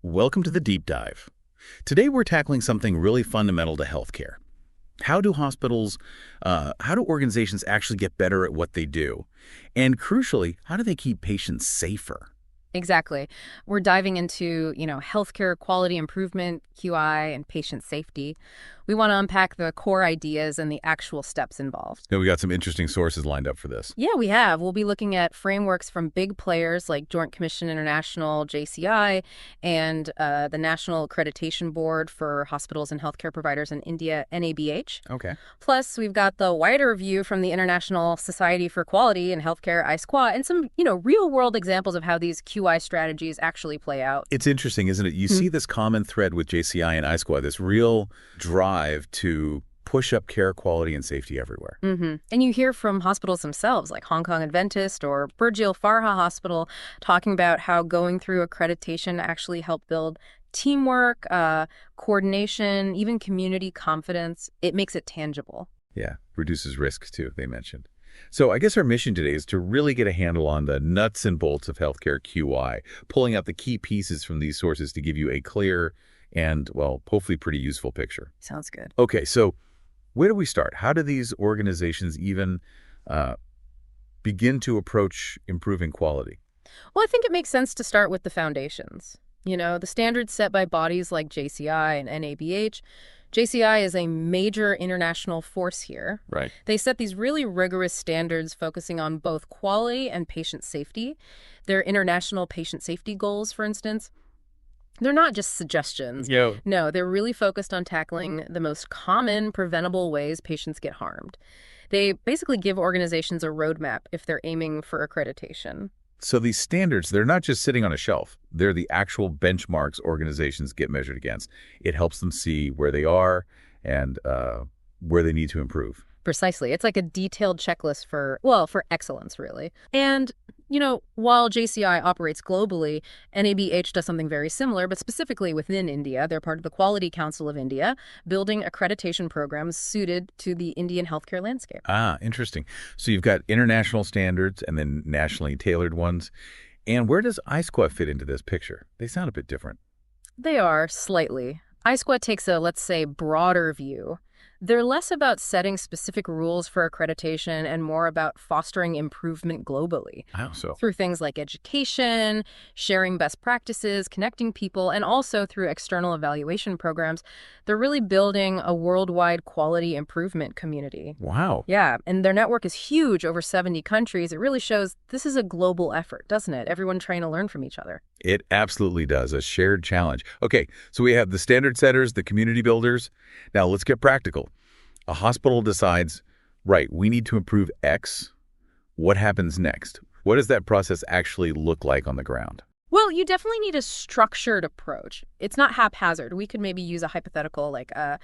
Welcome to the deep dive. Today we're tackling something really fundamental to healthcare. How do organizations actually get better at what they do? And crucially, how do they keep patients safer? Exactly. We're diving into, healthcare quality improvement, QI, and patient safety. We want to unpack the core ideas and the actual steps involved. We got some interesting sources lined up for this. Yeah, we have. We'll be looking at frameworks from big players like Joint Commission International, JCI, and the National Accreditation Board for Hospitals and Healthcare Providers in India, NABH. Okay. Plus, we've got the wider view from the International Society for Quality in Healthcare, ISQA, and some, real-world examples of how these QI strategies actually play out. It's interesting, isn't it? You see this common thread with JCI and ISQA, this real drive to push up care quality and safety everywhere. And you hear from hospitals themselves, like Hong Kong Adventist or Burj Al Farha Hospital, talking about how going through accreditation actually helped build teamwork, coordination, even community confidence. It makes it tangible. Yeah, reduces risk too, they mentioned. So I guess our mission today is to really get a handle on the nuts and bolts of healthcare QI, pulling out the key pieces from these sources to give you a clear and, well, hopefully pretty useful picture. Sounds good. Okay, so where do we start? How do these organizations even begin to approach improving quality? Well, I think it makes sense to start with the foundations. The standards set by bodies like JCI and NABH. JCI is a major international force here. Right. They set these really rigorous standards focusing on both quality and patient safety. Their international patient safety goals, for instance, they're not just suggestions. No, they're really focused on tackling the most common preventable ways patients get harmed. They basically give organizations a roadmap if they're aiming for accreditation. So these standards, they're not just sitting on a shelf. They're the actual benchmarks organizations get measured against. It helps them see where they are and where they need to improve. Precisely. It's like a detailed checklist for excellence, really. And, while JCI operates globally, NABH does something very similar, but specifically within India. They're part of the Quality Council of India, building accreditation programs suited to the Indian healthcare landscape. Ah, interesting. So you've got international standards and then nationally tailored ones. And where does ISQA fit into this picture? They sound a bit different. They are, slightly. ISQA takes a, let's say, broader view. They're less about setting specific rules for accreditation and more about fostering improvement globally. How so? Through things like education, sharing best practices, connecting people, and also through external evaluation programs. They're really building a worldwide quality improvement community. Wow. Yeah, and their network is huge, over 70 countries. It really shows this is a global effort, doesn't it? Everyone trying to learn from each other. It absolutely does. A shared challenge. Okay, so we have the standard setters, the community builders. Now let's get practical. A hospital decides, right, we need to improve X. What happens next? What does that process actually look like on the ground? Well, you definitely need a structured approach. It's not haphazard. We could maybe use a hypothetical like a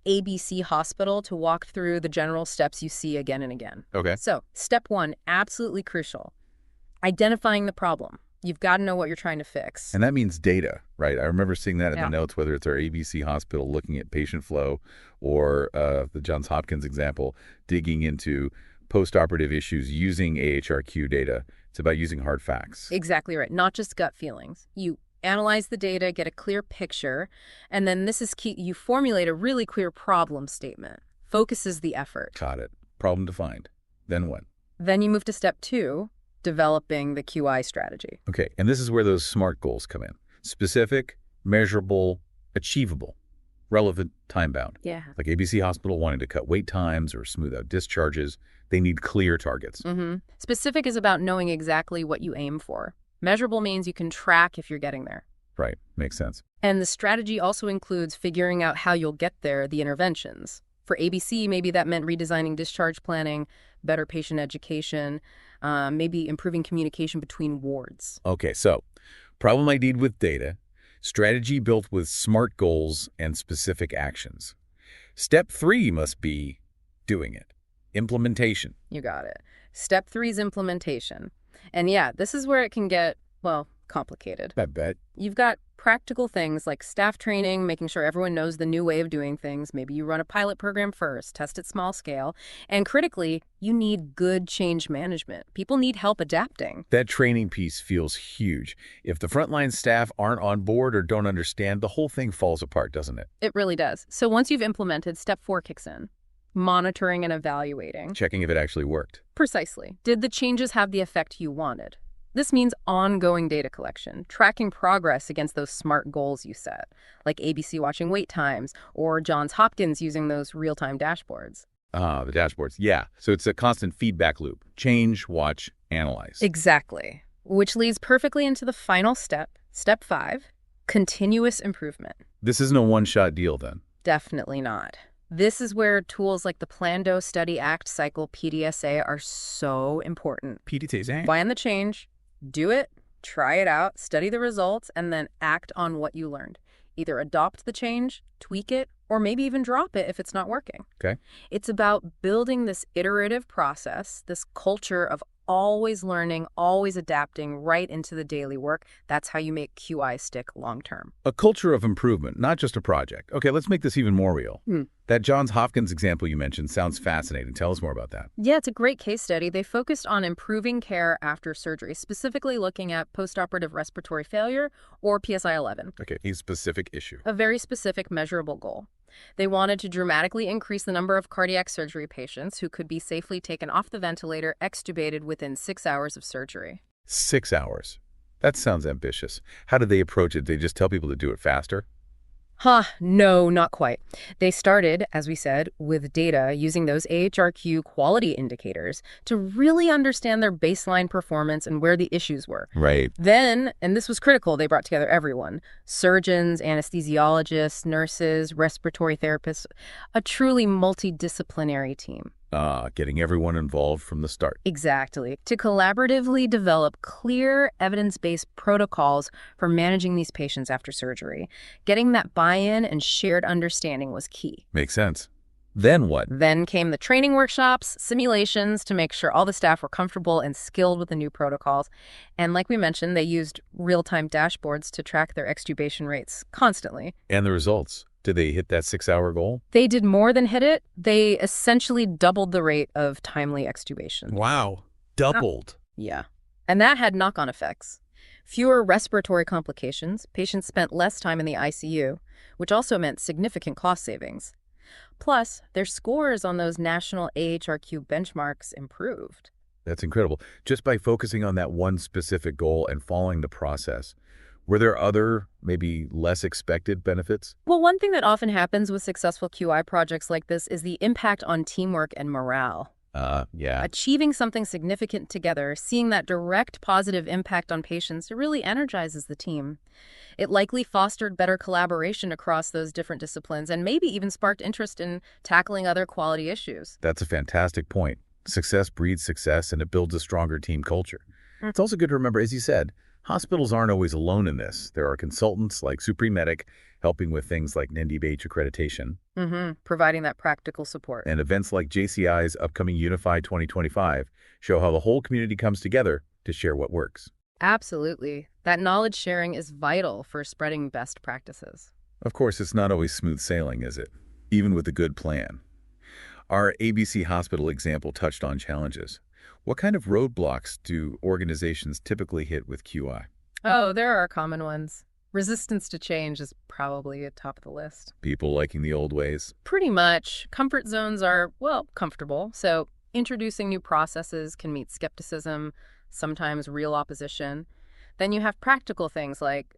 ABC hospital to walk through the general steps you see again and again. Okay. So, step one, absolutely crucial. Identifying the problem. You've got to know what you're trying to fix. And that means data, right? I remember seeing that in the notes, whether it's our ABC hospital looking at patient flow or the Johns Hopkins example, digging into post-operative issues using AHRQ data. It's about using hard facts. Exactly right. Not just gut feelings. You analyze the data, get a clear picture, and then this is key. You formulate a really clear problem statement. Focuses the effort. Got it. Problem defined. Then what? Then you move to step two, developing the QI strategy. Okay, and this is where those SMART goals come in. Specific, measurable, achievable, relevant, time-bound. Yeah. Like ABC Hospital wanting to cut wait times or smooth out discharges. They need clear targets. Specific is about knowing exactly what you aim for. Measurable means you can track if you're getting there. Right, makes sense. And the strategy also includes figuring out how you'll get there, the interventions. For ABC, maybe that meant redesigning discharge planning, better patient education, maybe improving communication between wards. Okay, so problem ID'd with data, strategy built with SMART goals and specific actions. Step 3 must be doing it. Implementation. You got it. Step 3 is implementation. And yeah, this is where it can get, complicated. I bet. You've got practical things like staff training, making sure everyone knows the new way of doing things. Maybe you run a pilot program first, test at small scale. And critically, you need good change management. People need help adapting. That training piece feels huge. If the frontline staff aren't on board or don't understand, the whole thing falls apart, doesn't it? It really does. So once you've implemented, step 4 kicks in. Monitoring and evaluating. Checking if it actually worked. Precisely. Did the changes have the effect you wanted? This means ongoing data collection, tracking progress against those SMART goals you set, like ABC watching wait times or Johns Hopkins using those real-time dashboards. Ah, the dashboards. Yeah. So it's a constant feedback loop. Change, watch, analyze. Exactly. Which leads perfectly into the final step, step 5, continuous improvement. This isn't a one-shot deal then? Definitely not. This is where tools like the Plan, Do, Study, Act cycle, PDSA, are so important. PDSA? Plan the change, do it, try it out, study the results, and then act on what you learned. Either adopt the change, tweak it, or maybe even drop it if it's not working. Okay. It's about building this iterative process, this culture of always learning, always adapting right into the daily work. That's how you make QI stick long term. A culture of improvement, not just a project. Okay, let's make this even more real. That Johns Hopkins example you mentioned sounds fascinating. Tell us more about that. Yeah, it's a great case study. They focused on improving care after surgery, specifically looking at postoperative respiratory failure or PSI-11. Okay, a specific issue. A very specific measurable goal. They wanted to dramatically increase the number of cardiac surgery patients who could be safely taken off the ventilator, extubated within 6 hours of surgery. 6 hours. That sounds ambitious. How did they approach it? Did they just tell people to do it faster? No, not quite. They started, as we said, with data using those AHRQ quality indicators to really understand their baseline performance and where the issues were. Right. Then, and this was critical, they brought together everyone: surgeons, anesthesiologists, nurses, respiratory therapists, a truly multidisciplinary team. Getting everyone involved from the start. Exactly. To collaboratively develop clear, evidence-based protocols for managing these patients after surgery. Getting that buy-in and shared understanding was key. Makes sense. Then what? Then came the training workshops, simulations to make sure all the staff were comfortable and skilled with the new protocols. And like we mentioned, they used real-time dashboards to track their extubation rates constantly. And the results? Did they hit that 6-hour goal? They did more than hit it. They essentially doubled the rate of timely extubation. Wow. Doubled. Yeah. And that had knock-on effects. Fewer respiratory complications, patients spent less time in the ICU, which also meant significant cost savings. Plus, their scores on those national AHRQ benchmarks improved. That's incredible. Just by focusing on that one specific goal and following the process. Were there other, maybe less expected benefits? Well, one thing that often happens with successful QI projects like this is the impact on teamwork and morale. Yeah. Achieving something significant together, seeing that direct positive impact on patients, it really energizes the team. It likely fostered better collaboration across those different disciplines and maybe even sparked interest in tackling other quality issues. That's a fantastic point. Success breeds success, and it builds a stronger team culture. It's also good to remember, as you said, hospitals aren't always alone in this. There are consultants like SupremeMedic helping with things like NABH accreditation. Providing that practical support. And events like JCI's upcoming Unify 2025 show how the whole community comes together to share what works. Absolutely. That knowledge sharing is vital for spreading best practices. Of course, it's not always smooth sailing, is it? Even with a good plan. Our ABC hospital example touched on challenges. What kind of roadblocks do organizations typically hit with QI? Oh, there are common ones. Resistance to change is probably at top of the list. People liking the old ways? Pretty much. Comfort zones are, well, comfortable. So introducing new processes can meet skepticism, sometimes real opposition. Then you have practical things like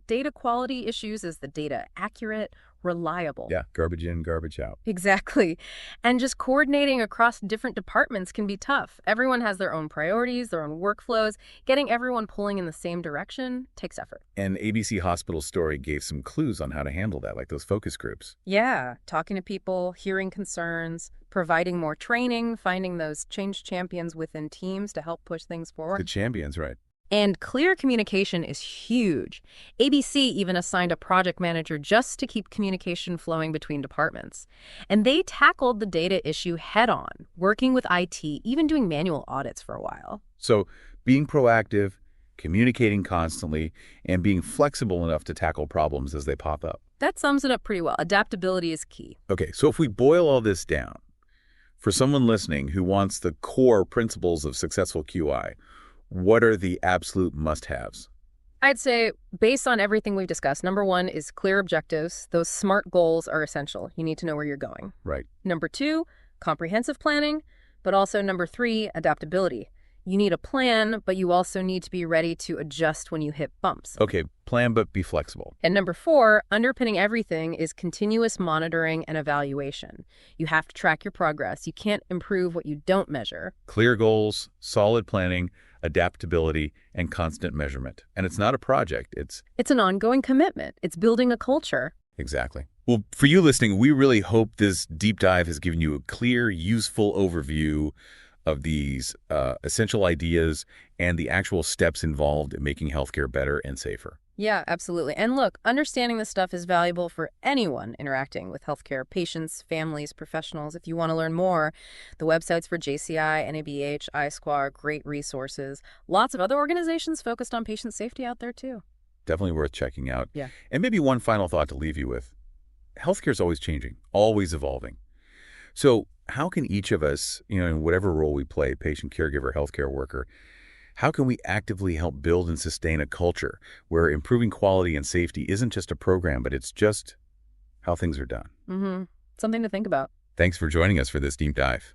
data quality issues. Is the data accurate, reliable? Yeah, garbage in, garbage out. Exactly. And just coordinating across different departments can be tough. Everyone has their own priorities, their own workflows. Getting everyone pulling in the same direction takes effort. And ABC Hospital's story gave some clues on how to handle that, like those focus groups. Yeah, talking to people, hearing concerns, providing more training, finding those change champions within teams to help push things forward. The champions, right. And clear communication is huge. ABC even assigned a project manager just to keep communication flowing between departments. And they tackled the data issue head-on, working with IT, even doing manual audits for a while. So being proactive, communicating constantly, and being flexible enough to tackle problems as they pop up. That sums it up pretty well. Adaptability is key. Okay, so if we boil all this down, for someone listening who wants the core principles of successful QI, what are the absolute must-haves? I'd say, based on everything we've discussed, number one is clear objectives. Those SMART goals are essential. You need to know where you're going. Right. Number two, comprehensive planning. But also number three, adaptability. You need a plan, but you also need to be ready to adjust when you hit bumps. Okay, plan but be flexible. And number four, underpinning everything is continuous monitoring and evaluation. You have to track your progress. You can't improve what you don't measure. Clear goals, solid planning, adaptability, and constant measurement. And it's not a project. It's an ongoing commitment. It's building a culture. Exactly. Well, for you listening, we really hope this deep dive has given you a clear, useful overview of these essential ideas and the actual steps involved in making healthcare better and safer. Yeah, absolutely. And look, understanding this stuff is valuable for anyone interacting with healthcare, patients, families, professionals. If you want to learn more, the websites for JCI, NABH, iSquare, great resources. Lots of other organizations focused on patient safety out there, too. Definitely worth checking out. Yeah. And maybe one final thought to leave you with. Healthcare is always changing, always evolving. So how can each of us, in whatever role we play, patient, caregiver, healthcare worker, how can we actively help build and sustain a culture where improving quality and safety isn't just a program, but it's just how things are done? Something to think about. Thanks for joining us for this deep dive.